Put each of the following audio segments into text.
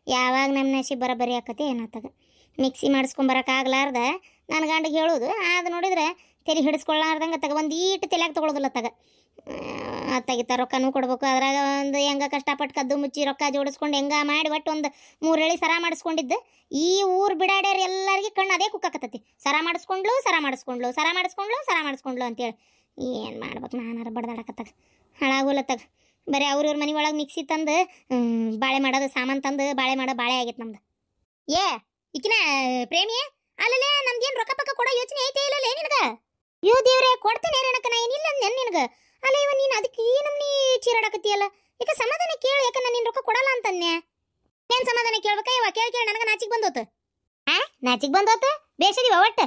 ಯಾವಾಗ ನಮ್ಮ ನಸಿ ಬರೋಬ್ಬರಿ ಆಕತಿ ಏನಾತಾಗ ಮಿಕ್ಸಿ ಮಾಡಿಸ್ಕೊಂಬರಕ್ಕಾಗ್ಲಾರ್ದ ನನ್ನ ಗಂಡಿಗೆ ಹೇಳೋದು ಅದು ನೋಡಿದ್ರೆ ತೆಲಿ ಹಿಡಿಸ್ಕೊಳ್ಳಾರ್ದಂಗೆ ತಗ ಒಂದು ಈಟು ತಲೆಯಾಗ ತೊಗೊಳೋದಿಲ್ಲ ತಗ ಅತ್ತಾಗಿತ್ತ ರೊಕ್ಕನೂ ಕೊಡ್ಬೇಕು ಅದ್ರಾಗ ಒಂದು ಹೆಂಗೆ ಕಷ್ಟಪಟ್ಟು ಕದ್ದು ಮುಚ್ಚಿ ರೊಕ್ಕ ಜೋಡಿಸ್ಕೊಂಡು ಹೆಂಗೆ ಮಾಡಿ ಒಟ್ಟು ಒಂದು 3 ಎಳೆ ಸರ ಮಾಡಿಸ್ಕೊಂಡಿದ್ದು ಈ ಊರು ಬಿಡಾಡ್ಯಾರ ಎಲ್ಲರಿಗೆ ಕಣ್ಣು ಅದೇ ಕುಕ್ಕಾಕತ್ತತಿ ಸರ ಮಾಡಿಸ್ಕೊಂಡ್ಲು ಅಂತೇಳಿ ಏನು ಮಾಡ್ಬೇಕು ನಾನಾರ ಬಡ್ದಾಡಕತ್ತಾಗ ಹಾಳಾಗೋಲತ್ತಾಗ ಬರೀ ಅವ್ರ ಮನೆ ಒಳಗೆ ಮಿಕ್ಸಿ ತಂದು ಬಾಳೆ ಮಾಡೋದು ಸಾಮಾನು ತಂದು ಬಾಳೆ ಆಗೈತೆ ನಮ್ದು ಈಕಿನ ಪ್ರೇಮಿ ಅಲ್ಲೇ ನಮ್ಗೇನು ರೊಕ್ಕ ಪಕ್ಕ ಕೊಡೋ ಯೋಚನೆ ಐತೆ ಇಲ್ಲಲೇ ನಿನಗೆ ಯೋ ದೇವ್ರೆ ಕೊಡ್ತೇನೆ ರೇಣಕ್ಕ ನಾ ಏನಿಲ್ಲ ನೆನ್ ನಿನಗೆ ಅಲ್ಲ ಇವ ನೀನು ಅದಕ್ಕೆ ಈ ನಮ್ನಿ ಚೀರಾಡಕತ್ತೀಯಲ್ಲ ಈಗ ಸಮಾಧಾನ ಕೇಳು ಯಾಕೆ ನಾನು ನಿನ್ನ ರೊಕ್ಕ ಕೊಡಲ್ಲ ಅಂತನ್ನೆ ಏನು ಸಮಾಧಾನ ಕೇಳ್ಬೇಕ ಇವ ಕೇಳಿ ನನಗೆ ನಾಚಿಗೆ ಬಂದೋತು ನಾಚಿಗೆ ಬಂದೋತು ಬೇಸದಿವ ಒಟ್ಟು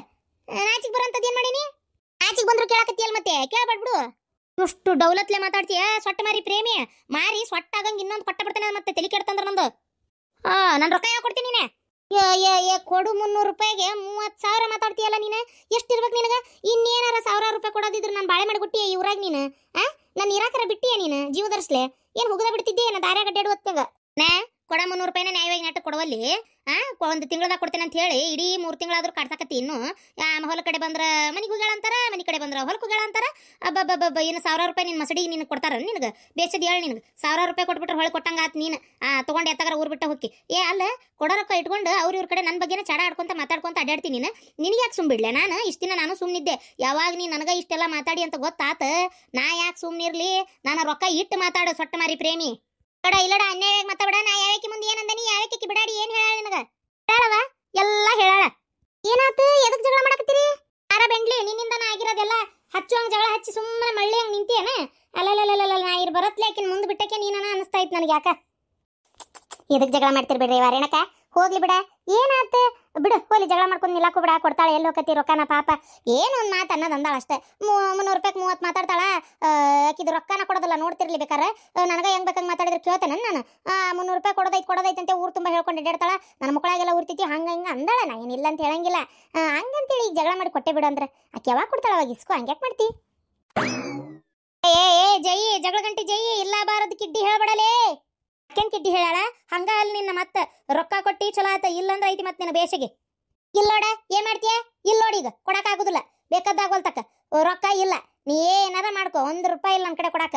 ನಾಚಿಗೆ ಬರೋಂಥದ್ದು ಏನು ಮಾಡೀನಿ ನಾಚಿಗೆ ಬಂದ್ರು ಕೇಳಕತ್ತೀಯಲ್ಲ ಮತ್ತೆ ಕೇಳ್ಬಾಡ್ಬಿಡು ಅಷ್ಟು ಡೌಲತ್ಲೆ ಮಾತಾಡ್ತೀಯ ಸೊಟ್ಟ ಮಾರಿ ಪ್ರೇಮಿ ಮಾರಿ ಸೊಟ್ಟ ಆಗಂಗೆ ಇನ್ನೊಂದು ಕೊಟ್ಟ ಬಿಡ್ತೇನೆ ಮತ್ತೆ ತಲೆ ಕೆಡ್ತಂದ್ರೆ ನಂದು ನಾನು ರೊಕ್ಕ ಯಾವ ಕೊಡ್ತೀನಿ ನೀನೆ ಕೊಡು 300 ರೂಪಾಯಿಗೆ 30,000 ಮಾತಾಡ್ತೀಯಲ್ಲ ನೀನು ಎಷ್ಟಿರ್ಬೇಕು ನಿನಗೆ ಇನ್ನೇನಾರ 1,000 ರೂಪಾಯಿ ಕೊಡೋದಿದ್ರು ನಾನು ಬಾಳೆ ಮಾಡಿ ಕೊಟ್ಟಿಯ ಈ ಊರಾಗ ನೀನು ನಾನು ಇರಾಕರ ಬಿಟ್ಟಿಯ ನೀನು ಜೀವ ಧರಿಸ್ಲೆ ಏನು ಹುಗದ ಬಿಡ್ತಿದ್ದೆ ನಾನು ದಾರ್ಯಾಗ ಅಡ್ಡಾಡು ಹೊತ್ತಾಗ ಕೊಡ 300 ರೂಪಾಯಿನ ನ್ಯಾಯವಾಗಿ ನಾಟಕ ಕೊಡವಲ್ಲಿ ಒಂದು ತಿಂಗಳದಾಗ ಕೊಡ್ತೇನೆ ಅಂತ ಹೇಳಿ ಇಡೀ 3 ತಿಂಗಳಾದ್ರೂ ಕಾಡ್ಸಕತ್ತಿ ಇನ್ನು ಹೊಲ ಕಡೆ ಬಂದ್ರೆ ಮನೆಗೆ ಹೋಗ್ಯಾಳ ಅಂತಾರ ಮನೆ ಕಡೆ ಬಂದ್ರೆ ಹೊಲಕ್ಕೆ ಹೋಗ್ಯಾಳ ಅಂತಾರ ಅಬ್ಬಬ್ಬಬ್ಬ ಏನು 1,000 ರೂಪಾಯಿ ನಿನ್ನ ಮಸಡಿಗೆ ನಿನಗೆ ಕೊಡ್ತಾರ ನಿನಗೆ ಬೇಸದಿ ಹೇಳಿ ನಿನಗೆ 1,000 ರೂಪಾಯಿ ಕೊಟ್ಬಿಟ್ರೆ ಹೊಳೆ ಕೊಟ್ಟಂಗ ಆತು ನೀನು ತೊಗೊಂಡು ಎತ್ತಾಗಾರ ಊರು ಬಿಟ್ಟು ಹೋಗಿ ಅಲ್ಲ ಕೊಡೋ ರೊಕ್ಕ ಇಟ್ಕೊಂಡು ಇವ್ರ ಕಡೆ ನನ್ನ ಬಗ್ಗೆನ ಚಡ ಆಡ್ಕೊಂತ ಮಾತಾಡ್ಕೊಂತ ಅಡ್ಡಾಡ್ತೀನಿ ನಿನಗೆ ಯಾಕೆ ಸುಮ್ಬಿಡ್ಲೆ ನಾನು ಇಷ್ಟು ದಿನ ನಾನು ಸುಮ್ಮನಿದ್ದೆ ಯಾವಾಗ ನೀನು ನನಗೆ ಇಷ್ಟೆಲ್ಲ ಮಾತಾಡಿ ಅಂತ ಗೊತ್ತಾತ ನಾ ಯಾಕೆ ಸುಮ್ಮನಿರ್ಲಿ ನಾನು ರೊಕ್ಕ ಇಟ್ಟು ಮಾತಾಡೋ ಸೊಟ್ಟ ಮಾರಿ ಪ್ರೇಮಿ ಇಲ್ಲಡ ಅನ್ಯಾಯವಾಗಿ ಮಾತಾಡ ನಾ ಯಾವಕ್ಕೆ ಮುಂದೆ ಏನಂದನಿ ಯಾವಕ್ಕೆ ಬಿಡಾಡಿ ಏನು ಹೇಳ ನಿನಗ ಹೇಳವ ಎಲ್ಲ ಹೇಳಾಳ ಏನಾತು ಎದಕ್ ಜಗಳ ಮಾಡಕತ್ತೀರಿ ಯಾರ ಬೆಂಡ್ಲಿ ನಿನ್ನಿಂದನ ಆಗಿರೋದೆಲ್ಲ ಹಚ್ಚುವಂಗ ಜಗಳ ಹಚ್ಚಿ ಸುಮ್ಮನೆ ಮಳ್ಳಿ ಹಂಗೆ ನಿಂತಿಯೇನ ಅಲ್ಲಲ್ಲಲ್ಲ ನಾ ಇರ್ ಬರತ್ಲೆ ಆಕಿನ ಮುಂದೆ ಬಿಟ್ಟಕ್ಕೆ ನೀನನ ಅನಿಸ್ತಾ ಇತ್ತು ನನಗೆ ಯಾಕ ಎದಕ್ ಜಗಳ ಮಾಡ್ತಿರ್ ಬಿಡ್ರಿ ರೇಣಕ ಹೋಗ್ಲಿ ಬಿಡ ಏನಾತ ಬಿಡು ಹೋಲಿ ಜಗಳ ಮಾಡ್ಕೊಂಡು ನಿಲ್ಲಾಕು ಬಿಡ ಕೊಡ್ತಾಳೆ ಎಲ್ಲಿ ಹೋಗತಿ ರೊಕ್ಕನ ಪಾಪ ಏನು ಒಂದು ಮಾತು ಅನ್ನೋದು ಅಂದಾಳ ಅಷ್ಟೇ 300 ರೂಪಾಯಿಗೆ 30 ಮಾತಾಡ್ತಾಳ ಆಕಿದು ರೊಕ್ಕನ ಕೊಡೋದಲ್ಲ ನೋಡ್ತಿರ್ಲಿ ಬೇಕಾರೆ ನನಗೆ ಹೆಂಗೆ ಬೇಕಂಗೆ ಮಾತಾಡಿದ್ರೆ ಕೇಳ್ತೇನೆ ನಾನು 300 ರೂಪಾಯಿ ಕೊಡೋದೈತೆ ಅಂತ ಊರು ತುಂಬ ಹೇಳ್ಕೊಂಡು ಅಡ್ಡಾಡ್ತಾಳ ನನ್ನ ಮಕ್ಕಳಾಗೆಲ್ಲ ಊರ್ತಿತಿ ಹಂಗೆ ಅಂದಾಳ ನಾ ಏನಿಲ್ಲ ಅಂತ ಹೇಳಂಗಿಲ್ಲ ಹಂಗಂತೇಳಿ ಈಗ ಜಗಳ ಮಾಡಿ ಕೊಟ್ಟೆ ಬಿಡು ಅಂದ್ರೆ ಆಕೆ ಯಾವಾಗ ಕೊಡ್ತಾಳ ಅವಾಗ ಇಸ್ಕೋ ಹಂಗ್ಯಾಕೆ ಮಾಡ್ತಿ ಜೈ ಜಗಳ ಗಂಟೆ ಜೈ ಇಲ್ಲ ಬಾರದು ಕಿಡ್ಡಿ ಹೇಳ್ಬಿಡಲೇ ಅಕ್ಕೇನ್ ಕಿಡ್ಡಿ ಹೇಳಾಳ ಹಂಗ ಅಲ್ಲಿ ನಿನ್ನ ಮತ್ತೆ ರೊಕ್ಕ ಕೊಟ್ಟಿ ಚಲೋ ಆತ ಇಲ್ಲಂದ್ರೆ ಐತಿ ಮತ್ತೆ ನಿನ್ನ ಬೇಸಿಗೆ ಇಲ್ಲೋಡ ಏನ್ ಮಾಡ್ತೀಯ ಇಲ್ಲೋಡಿ ಈಗ ಕೊಡಕ್ ಆಗುದಿಲ್ಲ ಬೇಕಾದಾಗೋಲ್ತಕ್ಕ ರೊಕ್ಕ ಇಲ್ಲ ನೀ ಏನಾರ ಮಾಡ್ಕೊ 1 ರೂಪಾಯಿ ಇಲ್ಲ ನನ್ನ ಕಡೆ ಕೊಡಾಕ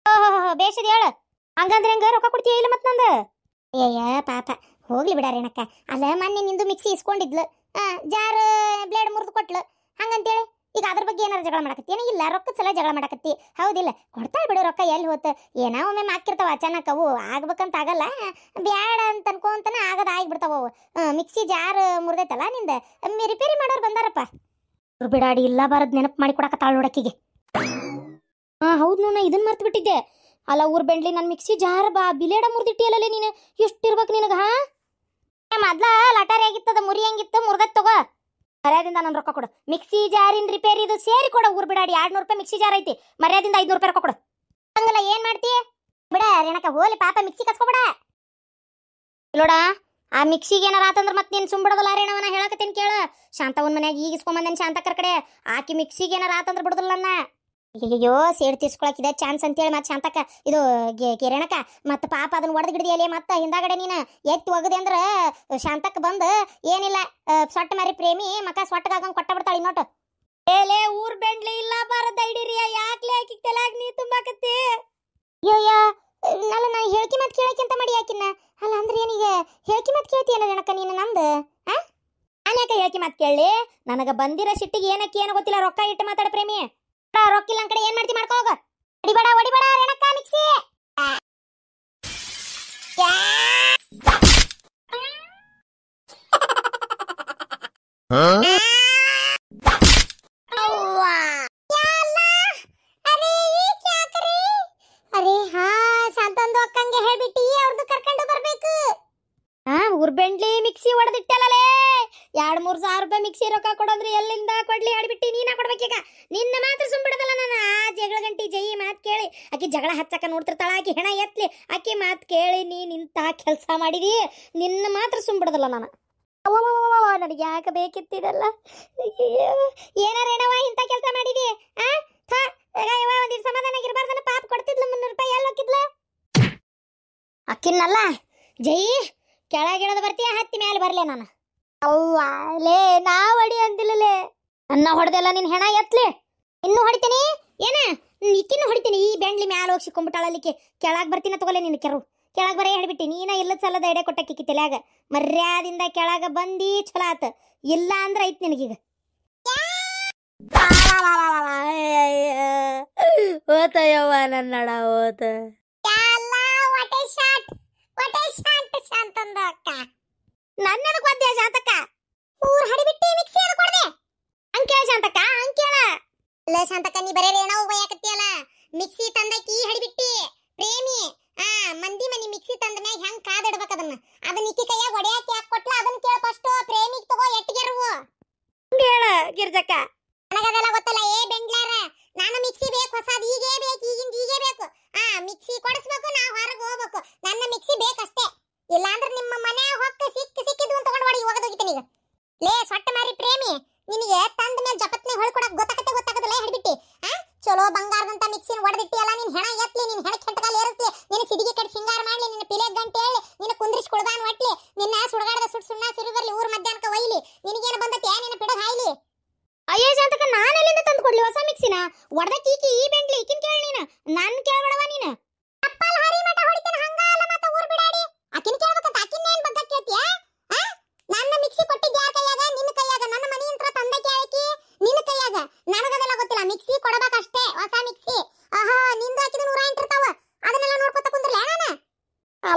ಓಹೋ ಬೇಸಿದೆ ಹೇಳು ಹಂಗಂದ್ರೆ ಹೆಂಗ ರೊಕ್ಕ ಕೊಡ್ತೀಯ ಇಲ್ಲ ಮತ್ತೆ ನಂದು ಪಾಪ ಹೋಗ್ಲಿ ಬಿಡ ರೇಣಕ್ಕ ಅಲ್ಲ ಮೊನ್ನೆ ನಿಂದು ಮಿಕ್ಸಿ ಇಸ್ಕೊಂಡಿದ್ಲು ಜಾರ್ ಬ್ಲೇಡ್ ಮುರಿದು ಕೊಟ್ಲು ಹಂಗಂತೇಳಿ ಈಗ ಅದ್ರ ಬಗ್ಗೆ ಏನಾರು ಜಗಳ ಮಾಡಕತ್ತಿ ಏನೋ ಇಲ್ಲ ರೊಕ್ಕದ ಸಲ ಜಗಳ ಮಾಡಕತ್ತಿ ಹೌದಿಲ್ಲ ಕೊಡ್ತಾಳೆ ಬಿಡು ರೊಕ್ಕ ಎಲ್ಲಿ ಹೋತ ಏನೋ ಒಮ್ಮೆ ಹಾಕಿರ್ತಾವ ಅಚಾನಕ್ ಅವು ಆಗ್ಬೇಕಂತ ಆಗಲ್ಲ ಬ್ಯಾಡ ಅಂತ ಅನ್ಕೊಂತನ ಆಗದ ಆಗಿಬಿಡ್ತಾವ ಅವು ಮಿಕ್ಸಿ ಜಾರ್ ಮುರಿದೈತಲ್ಲ ನಿಂದ ರಿಪೇರಿ ಮಾಡೋರು ಬಂದಾರಪ್ಪ ಬಿಡಾಡಿ ಇಲ್ಲ ಬಾರದ್ ನೆನಪು ಮಾಡಿ ಕೊಡಕತ್ತಾಳ ನೋಡಕ್ಕಿಗೆ ಹೌದು ನೋಡ ಇದನ್ನ ಮರ್ತು ಬಿಟ್ಟಿದ್ದೆ ಅಲ್ಲ ಊರ್ ಬೆಂಡ್ಲಿ ನನ್ನ ಮಿಕ್ಸಿ ಜಾರ್ ಬಿಲೇಡ ಮುರಿದಿಟ್ಟಿಯಲ್ಲೇ ನೀನು ಎಷ್ಟಿರ್ಬೇಕು ನಿನಗ ಮೊದ್ಲ ಲಟಾರಿ ಆಗಿತ್ತದ ಮುರಿ ಹಂಗಿತ್ತು ಮುರ್ದತ್ ತಗೋ ಮರ್ಯಾದಿಂದ ನನ್ನ ರೊಕ್ಕ ಕೊಡು ಮಿಕ್ಸಿ ಜಾರಿನ ರಿಪೇರಿ ಇದು ಸೇರಿ ಕೊಡ ಊರ್ ಬಿಡಾಡಿ 200 ರೂಪಾಯಿ ಮಿಕ್ಸಿ ಜಾರ್ ಐತಿ ಮರ್ಯಾದಿಂದ 500 ರೂಪಾಯಿ ರೊಕ್ಕ ಕೊಡು ಹಂಗಲ್ಲ ಏನ್ ಮಾಡ್ತಿ ಬಿಡ ರೇಣಕ ಹೋಲಿ ಪಾಪ ಮಿಕ್ಸಿ ಕಸ್ಕೊಬಿಡ ಇಲ್ಲೋಡ ಆ ಮಿಕ್ಸಿಗೆ ಏನಾರ ಆತಂದ್ರೆ ಮತ್ತೆ ನೀನು ಸುಂಬಿಡೋದಲ್ಲ ರೇಣವನ ಹೇಳಕತ್ತೇನು ಕೇಳ ಶಾಂತವನ್ ಮನ್ಯಾಗ ಈಗ ಇಸ್ಕೊಂಬಂದೇನು ಶಾಂತಕ್ಕರ ಕಡೆ ಆಕಿ ಮಿಕ್ಸಿಗೆ ಏನಾರ ಆತಂದ್ರೆ ಬಿಡೋದಿಲ್ಲ ನನ್ನ ಅಯ್ಯೋ ಸೇಡ್ ತೀರ್ಸ್ಕೊಳಕಿದೆ ಚಾನ್ಸ್ ಅಂತೇಳಿ ಮತ್ತೆ ಶಾಂತಕ್ಕ ಇದು ರೇಣಕ ಮತ್ತೆ ಪಾಪ ಅದನ್ನ ಒಡೆದು ಗಿಡದಿಯಲ್ಲೇ ಮತ್ತೆ ಹಿಂದಾಗಡೆ ನೀನು ಎತ್ತಿ ಒಗದೆ ಅಂದ್ರೆ ಶಾಂತಕ್ಕ ಬಂದು ಏನಿಲ್ಲ ಸೊಟ್ಟ ಮಾರಿ ಪ್ರೇಮಿ ಮಕ ಸೊಟ್ಟಗಾಗಂಗೆ ಕೊಟ್ಟ ಬಿಡ್ತಾಳೆ ನೋಟು ಏಲೇ ಊರ್ ಬೆಂಡ್ಲಿ ಇಲ್ಲ ಬಾರದ ಐಡಿರಿಯ ಯಾಕ್ಲೆ ಆಕಿ ತಲೆಯಾಗ ನೀ ತುಂಬಾಕತ್ತಿ ಅಯ್ಯಯ್ಯ ಅಲ್ಲ ನಾ ಹೇಳ್ಕಿ ಮತ್ತೆ ಕೇಳಕ್ಕೆ ಅಂತ ಮಾಡಿ ಯಾಕಿನ್ನ ಅಲ್ಲ ಅಂದ್ರೆ ಏನೀಗ ಹೇಳ್ಕಿ ಮತ್ತೆ ಕೇಳ್ತೀಯಲ್ಲ ರೇಣಕ ನೀನು ನಂದು ನಾನು ಯಾಕೆ ಹೇಳ್ಕಿ ಮತ್ತೆ ಕೇಳಿ ನನಗೆ ಬಂದಿರೋ ಸಿಟ್ಟಿಗೆ ಏನಕ್ಕೆ ಏನೋ ಗೊತ್ತಿಲ್ಲ ರೊಕ್ಕ ಇಟ್ಟು ಮಾತಾಡ ಪ್ರೇಮಿ ರೊಕ್ಕಿಲ್ಲ ಕಡೆ ಏನ್ ಮಾಡ್ತಿ ಮಾಡ್ಕೋ ಹೋಗ ಹೊಡಿಬೇಡ ರೇಣಕ್ಕ ಮಿಕ್ಸಿ ಅರೆ ಹಾ ಶಾಂತಂದು ಅಕ್ಕಂಗೆ ಹೇಳ್ಬಿಟ್ಟಿ ಅವ್ರದ್ದು ಕರ್ಕೊಂಡು ಬರ್ಬೇಕು ಊರ್ ಬೆಂಡ್ಲಿ ಮಿಕ್ಸಿ ಹೊಡೆದಿಟ್ಟಲ್ಲೇ 2-3 ಸಾವಿರ ರೂಪಾಯಿ ಮಿಕ್ಸಿ ರೊಕ್ಕ ಕೊಡೋದ್ರೆ ಎಲ್ಲಿಂದ ಕೊಡ್ಲಿ ಹೇಳ್ಬಿಟ್ಟಿ ನೀನ ಕೊಡ್ಬೇಕೀಗ ನಿನ್ನ ಮಾತ್ರ ಸುಂಬಿಡದಲ್ಲ ನಾನು ಆ ಜಗಳ ಗಂಟಿ ಜೈ ಮಾತು ಕೇಳಿ ಆಕಿ ಜಗಳ ಹಚ್ಚಕ ನೋಡ್ತಿರ್ತಾಳ ಆಕಿ ಹೆಣ ಎತ್ಲಿ ಆಕಿ ಮಾತು ಕೇಳಿ ನೀನಿಂತ ಕೆಲಸ ಮಾಡಿದಿ ನಿನ್ನ ಮಾತ್ರ ಸುಂಬಿಡದಲ್ಲ ನಾನು ನನಗೆ ಯಾಕೆ ಬೇಕಿತ್ತಿದಲ್ಲ ಏನಾರೇನವ ಇಂಥ ಕೆಲಸ ಮಾಡಿದಿ ಒಂದಿನ ಸಮಾಧಾನ ಆಗಿರ್ಬಾರ್ದನ್ನ ಪಾಪ ಕೊಡ್ತಿದ್ಲು 300 ರೂಪಾಯಿ ಎಲ್ಲಿ ಹೋಗಿದ್ಲು ಅಕ್ಕಿನ್ನಲ್ಲ ಜೈ ಕೆಳಗಿಳದ ಬರ್ತೀಯ ಹತ್ತಿ ಮೇಲೆ ಬರ್ಲೆ ನಾನು ಅವ್ವ ಲೇ ನಾ ಹೊಡಿ ಅಂದಿಲ್ಲಲೇ ನನ್ನ ಹೊಡೆದೆಲ್ಲ ನಿನ್ ಹೆಣ ಎತ್ಲಿ ಇನ್ನೂ ಹೊಡಿತೀನಿ ಏನ ಇಕ್ಕಿನ್ನು ಹೊಡಿತೀನಿ ಈ ಬೆಂಡ್ಲಿ ಮ್ಯಾಲ ಹೋಗಿ ಸಿಕ್ಕೊಂಬಿಟ್ಟಾಳಲ್ಲಿಕ್ಕೆ ಕೆಳಗ್ ಬರ್ತೀನ ತಗೋಲೆ ನಿನ್ ಕೆರು ಕೆಳಗ್ ಬರೇ ಹೇಳ್ಬಿಟ್ಟಿ ನೀನ ಇಲ್ಲದ ಸಲದ ಎಡೆ ಕೊಟ್ಟಕ್ಕಿಕ್ಕಿ ತಲ್ಯಾಗ ಮರ್ಯಾದಿಂದ ಕೆಳಗ ಬಂದಿ ಚಲೋ ಆತ ಇಲ್ಲ ಅಂದ್ರ ಐತ್ ನಿನಗೀಗ ಓತಯ್ಯವ್ವ ನನ್ನಡ ಓತ ನನ್ನೆದಕ್ ಒದ್ದೆ ಶಾಂತಕ್ಕ ಊರ್ ಹಡಿಬಿಟ್ಟಿ ಮಿಕ್ಸಿ ಅದು ಕೊಡ್ದೆ ಅಂಕೇಳ ಶಾಂತಕ್ಕ ಅಂಕೇಳ ಅಲ್ಲ ಶಾಂತಕ್ಕ ನೀ ಬರೇ ಏನೋ ಬೈಯಾಕತ್ತೀಯಲ್ಲ ಮಿಕ್ಸಿ ತಂದಕಿ ಹಡಿಬಿಟ್ಟಿ ಪ್ರೇಮಿ ಮಂದಿ ಮನಿ ಮಿಕ್ಸಿ ತಂದ ಮ್ಯಾಗ ಹೆಂಗ್ ಕಾದಿಡ್ಬೇಕು ಅದನ್ನ ಇಕ್ಕಿ ಕೈಯಾಗ ಹೊಡೆಯಾಕಿ ಯಾಕೆ ಕೊಟ್ಲ ಅದನ್ನ ಕೇಳ ಫಸ್ಟ್ ಪ್ರೇಮಿಗ್ ತಗೋ ಎಟ್ಟಿಗೆರುವು ಹೇಳ ಗಿರ್ಜಕ್ಕ ನನಗದೆಲ್ಲ ಗೊತ್ತಲ್ಲ ಏ ಬೆಂಗ್ಲಾರ ನಾನು ಮಿಕ್ಸಿ ಬೇಕು ಹೊಸದು ಈಗೇ ಬೇಕು ಈಗೇ ಬೇಕು ಮಿಕ್ಸಿ ಕೊಡಿಸ್ಬೇಕು ನಾ ಹೊರಗೆ ಹೋಗ್ಬೇಕು ನನ್ನ ಮಿಕ್ಸಿ ಬೇಕಷ್ಟೇ ಇಲ್ಲಾಂದ್ರೆ ನಿಮ್ಮ ಮನೆ ಹೊಕ್ಕ ಸಿಕ್ಕಿದ್ದು ಅಂತ ತಗೊಂಡು ಹೊಡಿ ಹೋಗೋದೋಗಿತೀನಿ ಈಗ ಲೇ ಸೊಟ್ಟ ಮಾರಿ ಪ್ರೇಮಿ ನಿನಗೆ ತಂದ ಮೇಲೆ ಜಪತ್ನೆ ಹೊಳ್ಕೊಡಕ್ ಗೊತ್ತಾಗದಿಲ್ಲ ಹಿಡ್ಬಿಟ್ಟಿ ಚಲೋ ಬಂಗಾರದಂತ ಮಿಕ್ಸಿನ ಹೊಡೆದಿಟ್ಟಿಯಲ್ಲ ನಿನ್ ಹೆಣ ಎತ್ಲಿ ನಿನ್ ಹೆಣ ಕೆಂಟಕಾಲ ಏರಿಸ್ಲಿ ನಿನ್ನ ಸಿಡಿಗೆ ಕಟ್ಟಿ ಸಿಂಗಾರ ಮಾಡ್ಲಿ ನಿನ್ನ ಪಿಲೆ ಗಂಟೆ ಹೇಳಿ ನಿನ್ನ ಕುಂದ್ರಿಸಿ ಕುಳ್ದಾನ್ ಒಟ್ಲಿ ನಿನ್ನ ಸುಡಗಾಡದ ಸುಣ್ಣ ಸಿರಿ ಬರ್ಲಿ ಊರ್ ಮಧ್ಯಾಹ್ನಕ್ಕೆ ಒಯ್ಲಿ ನಿನಗೇನು ಬಂದತ್ತೆ ನಿನ್ನ ಪಿಡಗ್ ಹಾಯ್ಲಿ ಅಯ್ಯೋ ಶಾಂತಕ ನಾನು ಎಲ್ಲಿಂದ ತಂದು ಕೊಡ್ಲಿ ಹೊಸ ಮಿಕ್ಸಿನ ಹೊಡೆದಕ್ಕೆ ಈ ಬೆಂಡ್ಲಿ ಈಕಿನ ಕೇಳಿ ನೀನು ನನ್ನ ಕೇಳಬೇಡವ ನೀನು ಅಪ್ಪಲ್ ಹರಿ ಮಠ ಹೊಡಿತಾನ ಹಂಗಲ್ಲ ಮತ್ತ ಊರ್ ಬಿಡಾಡಿ ಆಕಿನ ಕೇಳಬೇಕಂತ ಆಕಿನ ಏನ್ ಬಗ್ಗೆ ಕೇಳ್ತೀಯಾ ನನ್ನ ಮಿಕ್ಸಿ ಕೊಟ್ಟಿದ್ದ ಯಾರ ಕೈಯಾಗ ನಿನ್ನ ಕೈಯಾಗ ನನ್ನ ಮನೆ ಹತ್ರ ತಂದಕ್ಕೆ ಆಕಿ ನಿನ್ನ ಕೈಯಾಗ ನನಗದೆಲ್ಲ ಗೊತ್ತಿಲ್ಲ ಮಿಕ್ಸಿ ಕೊಡಬೇಕಷ್ಟೇ ಹೊಸ ಮಿಕ್ಸಿ ಆಹಾ ನಿಂದು ಹಾಕಿದ 108 ಇರ್ತಾವ ಅದನ್ನೆಲ್ಲ ನೋಡ್ಕೊತ ಕುಂದ್ರಲ್ಲ ನಾನು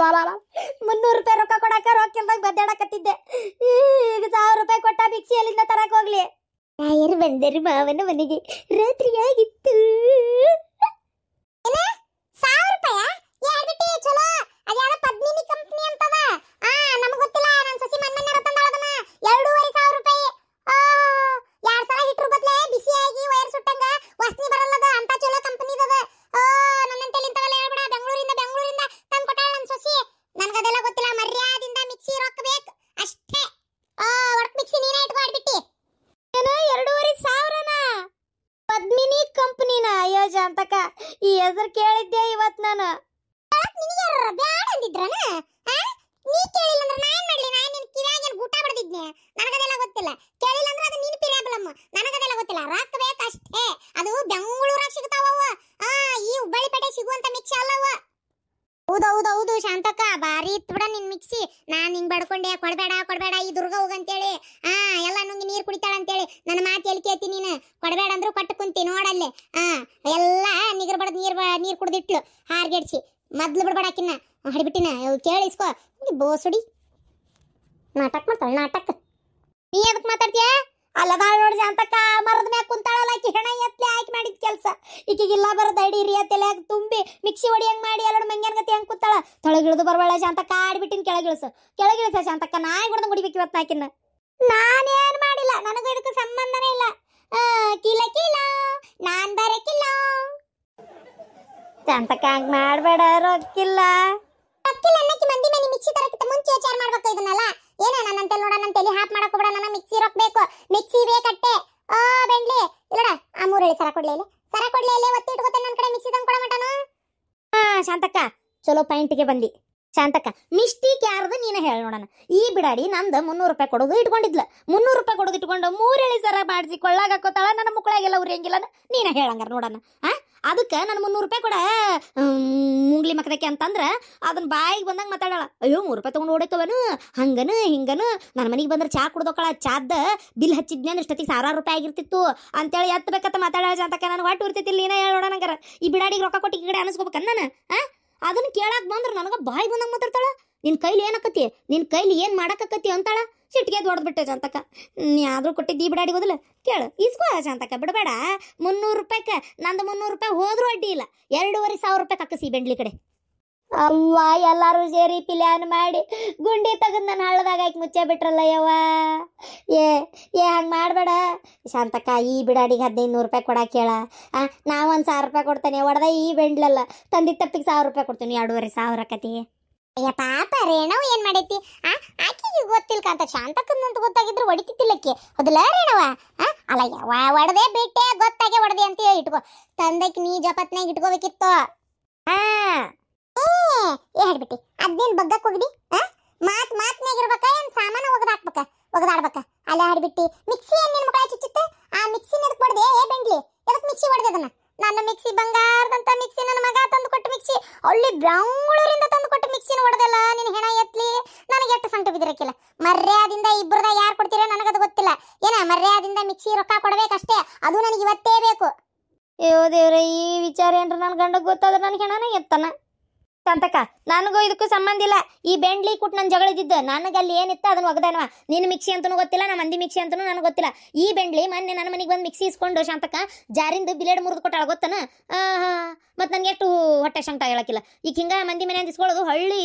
300 ರೂಪಾಯಿ ರೊಕ್ಕ ಕೊಡಾಕ ರೊಕ್ಕ ಇಲ್ದಾಗ ಬದ್ದಾಡಕತ್ತಿದ್ದೆ ಈಗ 1000 ರೂಪಾಯಿ ಕೊಟ್ಟ ಮಿಕ್ಸಿ ಎಲ್ಲಿಂದ ತರಕ್ ಹೋಗ್ಲಿ ಯಾರು ಬಂದರು ಮಾವನ ಮನೆಗೆ ರಾತ್ರಿ ಆಗಿತ್ತು ಚಲೋ ಅದ್ಯಾವ ಪದ್ಮಿನಿ ಕಂಪನಿ ಅಂತದ ನಮಗ್ ಗೊತ್ತಿಲ್ಲ ನನ್ನ ಸಸಿ ಮಣ್ಣನ್ನ ತಂದಾಳದನ 2500 ರೂಪಾಯಿ 2 ಸಲ ಹಿಟ್ರು ಬದ್ಲೆ ಬಿಸಿಯಾಗಿ ವೈರ್ ಸುಟ್ಟಂಗ ವಾಸನೆ ಬರಲ್ಲದ ಅಂತ ಚಲೋ ಕಂಪನಿ ಅದ ನನ್ನಂತಲ್ಲಿ ಇಂತವಲ್ಲ ಹೇಳ್ಬೇಡ ಬೆಂಗಳೂರಿಂದ ತಂದು ಕೊಟ್ಟಾಳ ನನ್ನ ಸಸಿ ನನಗದೆಲ್ಲ ಗೊತ್ತಿಲ್ಲ ಮರ್ಯಾದಿಂದ ಮಿಕ್ಸಿ ರೊಕ್ಕ ಬೇಕು ಅಷ್ಟೇ ಒಟ್ಟು ಮಿಕ್ಸಿ ನೀನೇ ಇಟ್ಕೊಂಡ್ಬಿಟ್ಟಿ 2500 ಪದ್ಮಿನಿ ಕಂಪನಿನ ಅಯ್ಯೋ ಶಾಂತಕ ಈ ಹೆಸರು ಕೇಳಿದ್ದೆ ಇವತ್ ನಾನು ನಿನಗೆ ಬ್ಯಾಡ ಅಂದಿದ್ರನ ನೀ ಕೇಳಿಲ್ಲ ಅಂದ್ರೆ ನಾ ಏನ್ ಮಾಡ್ಲಿ ನಾನು ನಿನ್ ಕಿವ್ಯಾಗ ಏನ್ ಗೂಟ ಬಡ್ದಿದ್ನೆ ನನಗದೆಲ್ಲ ಗೊತ್ತಿಲ್ಲ ಕೇಳಿಲ್ಲ ಅಂದ್ರೆ ಅದು ನೀನ್ ಪಿರಾಬಲಮ್ಮ ನನಗದೆಲ್ಲ ಗೊತ್ತಿಲ್ಲ ರೊಕ್ಕ ಬೇಕಷ್ಟೇ ಅದು ಬೆಂಗಳೂರಾಗ ಸಿಗ್ತಾವವ ಈ ಹುಬ್ಬಳ್ಳಿ ಪೇಟೆ ಸಿಗುವಂತ ಮಿಕ್ಸಿ ಅಲ್ಲವ ಹೌದು ಶಾಂತಕ್ಕ ಬಾರಿ ಇತ್ತು ಬಿಡ ನಿನ್ ಮಿಕ್ಸಿ ನಾನ್ ನಿಂಗ್ ಬಡ್ಕೊಂಡೆ ಕೊಡ್ಬೇಡ ಈ ದುರ್ಗ ಹೋಗಂತೇಳಿ ಎಲ್ಲ ನುಂಗಿ ನೀರ್ ಕುಡಿತಾಳ ಅಂತೇಳಿ ನನ್ನ ಮಾತು ಎಲ್ಲಿ ಕೇಳ್ತಿ ನೀನು ಕೊಡಬೇಡ ಅಂದ್ರು ಕೊಟ್ಟು ಕುಂತಿ ನೋಡಲ್ಲಿ ಎಲ್ಲ ನಿಗರ್ ಬಡದ್ ನೀರ್ ಕುಡ್ದಿಟ್ಲು ಹಾರ್ಗೆಡ್ಸಿ ಮೊದ್ಲು ಬಿಡ್ಬೇಡಾಕಿನ್ನ ಹಡಿಬಿಟ್ಟಿನ ಕೇಳಿಸ್ಕೋ ಬೋಸುಡಿ ನಾಟಕ ಮಾಡ್ತಾಳ ನಾಟಕ ನೀ ಅದಕ್ಕೆ ಮಾತಾಡ್ತೀಯ ಅಲ್ಲದಾಳ ನೋಡಿ ಶಾಂತಕ್ಕ ಮರದ ಮ್ಯಾಗ ಕುಂತಾಳಲ್ಲ ಆಕಿ ಹೆಣ ಎತ್ಲೆ ಆಕಿ ಮಾಡಿದ ಕೆಲಸ ಈಕಿಗಿಲ್ಲ ಬರದ ಅಡಿರಿ ತಲೆಯಾಗ ತುಂಬಿ ಮಿಕ್ಸಿ ಹೊಡಿಯಂಗ್ ಮಾಡಿ ಎಲ್ಲೋಡ್ ಮಂಗ್ಯಾನ್ ಗತಿ ಹಂಗ್ ಕುಂತಾಳ ತೊಳಗಿಳಿದು ಬರ್ಬೇಡ ಶಾಂತಕ್ಕ ಆಡ್ಬಿಟ್ಟಿನ ಕೆಳಗಿಳಿಸ ಶಾಂತಕ್ಕ ನಾಯಿ ಹೊಡೆದು ಮುಡಿಬೇಕು ಇವತ್ತು ಆಕಿನ್ನ ನಾನೇನ್ ಮಾಡಿಲ್ಲ ನನಗೂ ಇದಕ್ಕೆ ಸಂಬಂಧನೇ ಇಲ್ಲ ಕಿಲ ನಾನ್ ಬರಕಿಲ್ಲ ಶಾಂತಕ್ಕ ಹಂಗ್ ಮಾಡ್ಬೇಡ ರೊಕ್ಕಿಲ್ಲ ಅನ್ನಕ್ಕೆ ಮಂದಿ ಮನೆ ಮಿಕ್ಸಿ ತರಕ್ಕಿಂತ ಮುಂಚೆ ವಿಚಾರ ಮಾಡ್ಬೇಕು ಇದನ್ನೆಲ್ಲ ಏನ ನನ್ನಂತೆ ನೋಡ ನನ್ನ ತಲೆ ಹಾಪ್ ಮಾಡಕ್ ಹೋಗ್ಬೇಡ ನನ್ನ ಮಿಕ್ಸಿ ರೊಕ್ಕ ಬೇಕು ಮಿಕ್ಸಿ ಬೇಕಟ್ಟೆ ಬೆಂಡ್ಲಿ ಇಲ್ಲಡ ಆ 3 ಹೇಳಿ ಸರ ಕೊಡ್ಲಿ ಇಲ್ಲಿ ಒತ್ತಿ ಇಟ್ಕೋತೇನೆ ನನ್ನ ಕಡೆ ಮಿಕ್ಸಿ ತಂದು ಕೊಡ ಮಟನು ಶಾಂತಕ್ಕ ಚಲೋ ಪಾಯಿಂಟ್ಗೆ ಬಂದಿ ಶಾಂತಕ್ಕ ಮಿಸ್ಟೇಕ್ ಯಾರ್ದು ನೀನ ಹೇಳ ನೋಡಣ ಈ ಬಿಡಾಡಿ ನಂದು 300 ರೂಪಾಯಿ ಕೊಡೋದು ಇಟ್ಕೊಂಡಿದ್ಲ 300 ರೂಪಾಯಿ ಕೊಡೋದು ಇಟ್ಕೊಂಡು 3 ಎಳಿ ಸರ ಮಾಡಿಸಿ ಕೊಳ್ಳಾಗ ಹಾಕೋತಾಳ ನನ್ನ ಮುಕ್ಕಳಾಗೆಲ್ಲ ಉರಿಯಂಗಿಲ್ಲ ನೀನ ಹೇಳಂಗಾರ ನೋಡಣ ಅದಕ್ಕೆ ನಾನು 300 ರೂಪಾಯಿ ಕೊಡ ಮುಂಗ್ಲಿ ಮಕ್ಕದಕ್ಕೆ ಅಂತಂದ್ರೆ ಅದನ್ನ ಬಾಯಿಗೆ ಬಂದಂಗೆ ಮಾತಾಡಲ್ಲ ಅಯ್ಯೋ 3 ರೂಪಾಯಿ ತೊಗೊಂಡು ಓಡೈತವನು ಹಂಗನು ಹಿಂಗನು ನನ್ನ ಮನೆಗೆ ಬಂದ್ರೆ ಚಾ ಕುಡ್ದೋಕಳ ಚಾದ ಬಿಲ್ ಹಚ್ಚಿದ್ನ ಇಷ್ಟೊತ್ತಿಗೆ 1000 ರೂಪಾಯಿ ಆಗಿರ್ತಿತ್ತು ಅಂತೇಳಿ ಎತ್ತಬೇಕಂತ ಮಾತಾಡೋಣ ಅಂತಕ್ಕೆ ನಾನು ಒಟ್ಟು ಇರ್ತಿತ್ತಿಲ್ಲ ನೀನೇ ಹೇಳೋಣ ನಂಗಾರ ಈ ಬಿಡಾಡಿಗೆ ರೊಕ್ಕ ಕೊಟ್ಟು ಈ ಕಡೆ ಅನಿಸ್ಕೋಬೇಕನ್ನ ನಾನು ಅದನ್ನ ಕೇಳಾಕ್ ಬಂದ್ರೆ ನನಗೆ ಬಾಯಿ ಬಂದಂಗೆ ಮಾತಾಡ್ತಾಳ ನಿನ್ನ ಕೈಲಿ ಏನಕ್ಕತಿ ನಿನ್ನ ಕೈಲಿ ಏನು ಮಾಡಕ್ಕತಿ ಅಂತಾಳ ಸಿಟ್ಟಿಗೆ ಹೊಡೆದ್ಬಿಟ್ಟೆ ಶಾಂತಕ್ಕ ನೀ ಆದ್ರೂ ಕೊಟ್ಟಿದ್ದು ಈ ಬಿಡಾಡಿ ಹೋದಲ್ಲ ಕೇಳು ಇಸ್ಕೋ ಶಾಂತಕ್ಕ ಬಿಡಬೇಡ 300 ರೂಪಾಯಿಗೆ ನಂದು 300 ರೂಪಾಯಿ ಹೋದ್ರೂ ಅಡ್ಡಿ ಇಲ್ಲ 2500 ರೂಪಾಯಿ ಕಕ್ಕಸಿ ಬೆಂಡ್ಲಿ ಕಡೆ ಅವ್ವ ಎಲ್ಲಾರು ಸೇರಿ ಪ್ಲಾನ್ ಮಾಡಿ ಗುಂಡಿ ತೆಗೆದು ನನ್ನ ಹಳ್ಳದಾಗ ಹಾಕಿ ಮುಚ್ಚೆ ಬಿಟ್ರಲ್ಲ ಯವ್ವ ಏ ಹಂಗೆ ಮಾಡಬೇಡ ಶಾಂತಕ್ಕ ಈ ಬಿಡಾಡಿಗೆ 1500 ರೂಪಾಯಿ ಕೊಡಕ್ಕೆ ಹೇಳ ನಾವು 1000 ರೂಪಾಯಿ ಕೊಡ್ತೇನೆ ಹೊಡೆದ ಈ ಬೆಂಡ್ಲಲ್ಲ ತಂದಿದ್ದ ತಪ್ಪಿಗೆ 1000 ರೂಪಾಯಿ ಕೊಡ್ತೀನಿ 2500 ಕತಿ ಅಯ್ಯ ಪಾಪ ರೇಣವ್ ಏನ್ ಮಾಡೈತಿ ಆಕಿಗೆ ಗೊತ್ತಿಲ್ಲ ಅಂತ ಶಾಂತಕ್ಕಂತ ಗೊತ್ತಾಗಿದ್ರು ಹೊಡಿತಿತ್ತಿಲ್ಲಕ್ಕೆ ಹೌದಲ್ಲ ರೇಣವ ಅಲ್ಲ ಹೊಡೆದೇ ಬಿಟ್ಟೆ ಗೊತ್ತಾಗೆ ಹೊಡೆದೆ ಅಂತ ಹೇಳಿ ಇಟ್ಕೋ ತಂದಕ್ಕೆ ನೀ ಜಪತ್ನಾಗ ಇಟ್ಕೋಬೇಕಿತ್ತು ಹೇಳ್ಬಿಟ್ಟಿ ಅದೇನ್ ಬಗ್ಗಕ್ ಹೋಗಿಡಿ ಮಾತ್ನಾಗ ಇರ್ಬೇಕ ಏನ್ ಸಾಮಾನ ಒಗದಾಕ್ಬೇಕ ಒಗದಾಡ್ಬೇಕ ಅಲ್ಲೇ ಹಾಡ್ಬಿಟ್ಟಿ ಮಿಕ್ಸಿ ಏನ್ ನಿನ್ ಮಕ್ಕಳ ಚುಚ್ಚುತ್ತೆ ಆ ಮಿಕ್ಸಿ ಎದಕ್ ಹೊಡೆದೆ ಏ ಬೆಂಡ್ಲಿ ಎದಕ್ ಮಿಕ್ಸಿ ಹೊಡೆದೆ ಅದನ್ನ ನನ್ನ ಮಿಕ್ಸಿ ಬಂಗಾರದಂತ ಮಿಕ್ಸಿ ನನ್ನ ಮಗ ತಂದು ಕೊಟ್ಟ ಮಿಕ್ಸಿ ಅಲ್ಲಿ ಬೆಂಗಳೂರಿಂದ ತಂದು ಕೊಟ್ಟ ಮಿಕ್ಸಿನ ಹೊಡೆದಲ್ಲ ನಿನ್ ಹೆಣ ಎತ್ಲಿ ನನಗೆ ಎಷ್ಟು ಸಂಕಟ ಬಿದ್ದಿರಕ್ಕಿಲ್ಲ ಮರ್ಯಾದಿಂದ ಇಬ್ಬರದ ಯಾರು ಕೊಡ್ತೀರೋ ನನಗದು ಗೊತ್ತಿಲ್ಲ ಏನ ಮರ್ಯಾದಿಂದ ಮಿಕ್ಸಿ ರೊಕ್ಕ ಕೊಡ್ಬೇಕಷ್ಟೇ ಅದು ನನಗೆ ಇವತ್ತೇ ಬೇಕು ಅಯ್ಯೋ ದೇವ್ರೆ ಈ ವಿಚಾರ ಏನ್ರ ನನ್ನ ಗಂಡಗೆ ಗೊತ್ತಾದ್ರೆ ನನ್ನ ಹೆಣನ ಎತ್ತನ ಶಾಂತಕ್ಕ ನನಗೂ ಇದಕ್ಕೂ ಸಂಬಂಧ ಇಲ್ಲ ಈ ಬೆಂಡ್ಲಿ ಕುಟ್ ನನ್ನ ಜಗಳಿದ್ದಿದ್ದು ನನಗೆ ಅಲ್ಲಿ ಏನಿತ್ತು ಅದನ್ನ ಒಗದಾನವ ನಿನ್ನ ಮಿಕ್ಸಿ ಅಂತನೂ ಗೊತ್ತಿಲ್ಲ ನಮ್ಮ ಮಂದಿ ಮಿಕ್ಸಿ ಅಂತನೂ ನನಗೆ ಗೊತ್ತಿಲ್ಲ ಈ ಬೆಂಡ್ಲಿ ಮೊನ್ನೆ ನನ್ನ ಮನೆಗೆ ಬಂದು ಮಿಕ್ಸಿ ಇಸ್ಕೊಂಡು ಶಾಂತಕ್ಕ ಜಾರಿಂದ ಬಿಲೇಡ್ ಮುರಿದು ಕೊಟ್ಟಾಳ ಗೊತ್ತನ ಮತ್ತು ನನಗೆ ಎಷ್ಟು ಹೊಟ್ಟೆ ಶಂಕ ಹೇಳಕ್ಕಿಲ್ಲ ಈಗ ಹಿಂಗೆ ಮಂದಿ ಮನೆ ಇಸ್ಕೊಳ್ಳೋದು ಹಳ್ಳಿ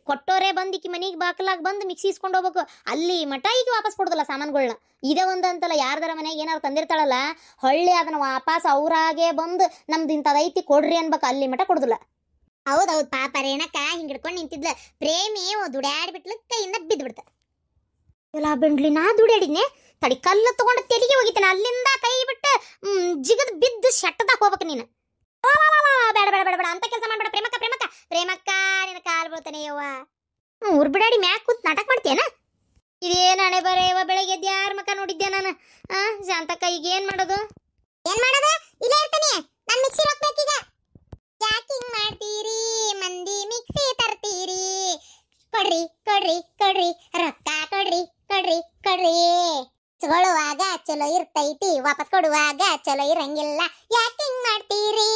ಕೊಟ್ಟೋರೇ ಬಂದು ಈಕಿ ಮನೆಗೆ ಬಾಕಲಾಗಿ ಬಂದು ಮಿಕ್ಸಿ ಇಸ್ಕೊಂಡು ಹೋಗ್ಬೇಕು ಅಲ್ಲಿ ಮಠ ಈಗ ವಾಪಸ್ ಕೊಡೋದಿಲ್ಲ ಸಾಮಾನುಗಳನ್ನ ಇದೇ ಒಂದು ಅಂತಲ್ಲ ಯಾರ್ದಾರ ಮನೆಗೆ ಏನಾರು ತಂದಿರ್ತಾಳಲ್ಲ ಹಳ್ಳಿ ಅದನ್ನ ವಾಪಸ್ ಅವರಾಗೆ ಬಂದು ನಮ್ದು ಇಂಥದೈತಿ ಕೊಡ್ರಿ ಅನ್ಬೇಕು ಅಲ್ಲಿ ಮಠ ಕೊಡೋದಿಲ್ಲ ಹೌದೌದು ಪಾಪ ರೇಣಕ ಹಿಂಗ್ ಹಿಡ್ಕೊಂಡು ನಿಂತಿದ್ಲ ಪ್ರೇಮಿ ದುಡ್ಯಾಡ್ಬಿಟ್ಲು ಕೈಯಿಂದ ಬಿದ್ದು ಬಿಡ್ತ ಎಲ್ಲ ಬೆಂಡ್ಲಿ ನಾ ದುಡಿಯಾಡಿದ್ನೆ ತಡಿ ಕಲ್ಲು ತಗೊಂಡು ತೆಲಿಗೆ ಹೋಗಿತ್ತೇನೆ ಅಲ್ಲಿಂದ ಕೈ ಬಿಟ್ಟು ಜಿಗದ್ ಬಿದ್ದು ಶಟ್ಟದಾಗ ಹೋಗ್ಬೇಕು ನೀನು ಬೇಡ ಬೇಡ ಬೇಡ ಬೇಡ ಅಂತ ಕೆಲಸ ಮಾಡ್ಬೇಡ ಪ್ರೇಮಕ್ಕ ಪ್ರೇಮಕ್ಕ ಪ್ರೇಮಕ್ಕ ನಿನ್ನ ಕಾಲು ಬೀಳ್ತಾನೆ ಯವ್ವ ಊರ್ ಬಿಡಾಡಿ ಮ್ಯಾಕ್ ಕೂತ್ ನಾಟಕ ಮಾಡ್ತೇನ ಇದೇನು ಹಣೆ ಬರೇ ಬೆಳಗ್ಗೆ ಎದ್ದು ಯಾರ ಮಕ್ಕ ನೋಡಿದ್ದೆ ನಾನು ಶಾಂತಕ್ಕ ಈಗ ಏನ್ ಮಾಡೋದು ಇಲ್ಲೇ ಇರ್ತಾನೆ ನಾನು ಮಿಕ್ಸಿ ಹಾಕ್ಬೇಕೀಗ ಯಾಕೆ ಹಿಂಗ್ ಮಾಡ್ತೀರಿ ಮಂದಿ ಮಿಕ್ಸಿ ತರ್ತೀರಿ ಕೊಡ್ರಿ ಕೊಡ್ರಿ ಕೊಡ್ರಿ ರೊಕ್ಕ ಕೊಡ್ರಿ ಕೊಡ್ರಿ ಕೊಡ್ರಿ ತಗೊಳ್ಳುವಾಗ ಚಲೋ ಇರ್ತೈತಿ ವಾಪಸ್ ಕೊಡುವಾಗ ಚಲೋ ಇರಂಗಿಲ್ಲ ಯಾಕೆ ಹಿಂಗ್ ಮಾಡ್ತೀರಿ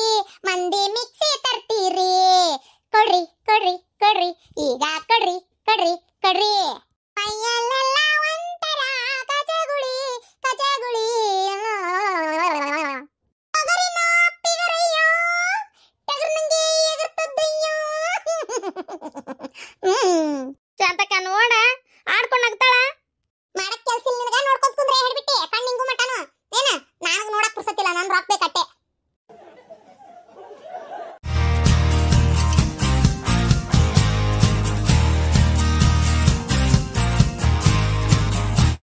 ಮಂದಿ ಮಿಕ್ಸಿ ತರ್ತೀರಿ ಕೊಡ್ರಿ ಕೊಡ್ರಿ ಕೊಡ್ರಿ ಈಗ ಕೊಡ್ರಿ ಕೊಡ್ರಿ ಕೊಡ್ರಿ ಮೈಯಲ್ಲೆಲ್ಲ ಒಂಥರ ಕಚಗುಳಿ ಕಚಗುಳಿ ಶಾಂತಕ್ಕ ನೋಡ ಆಡ್ಕೊಂಡ್ ನಗ್ತಾಳ ಮಾಡಕ್ ಕೆಲ್ಸ ಇಲ್ಲ ನಿನಗ ನೋಡ್ಕೊಂತ ಕುಂದ್ರೆ ಹೇಳ್ಬಿಟ್ಟೆ ಕಣ್ಣಿಂಗು ಮಟನು ಏನ ನನಗ ನೋಡಕ್ ಪುರ್ಸತ್ತಿಲ್ಲ ನಾನು ರೊಕ್ಕ ಬೇಕಟ್ಟೆ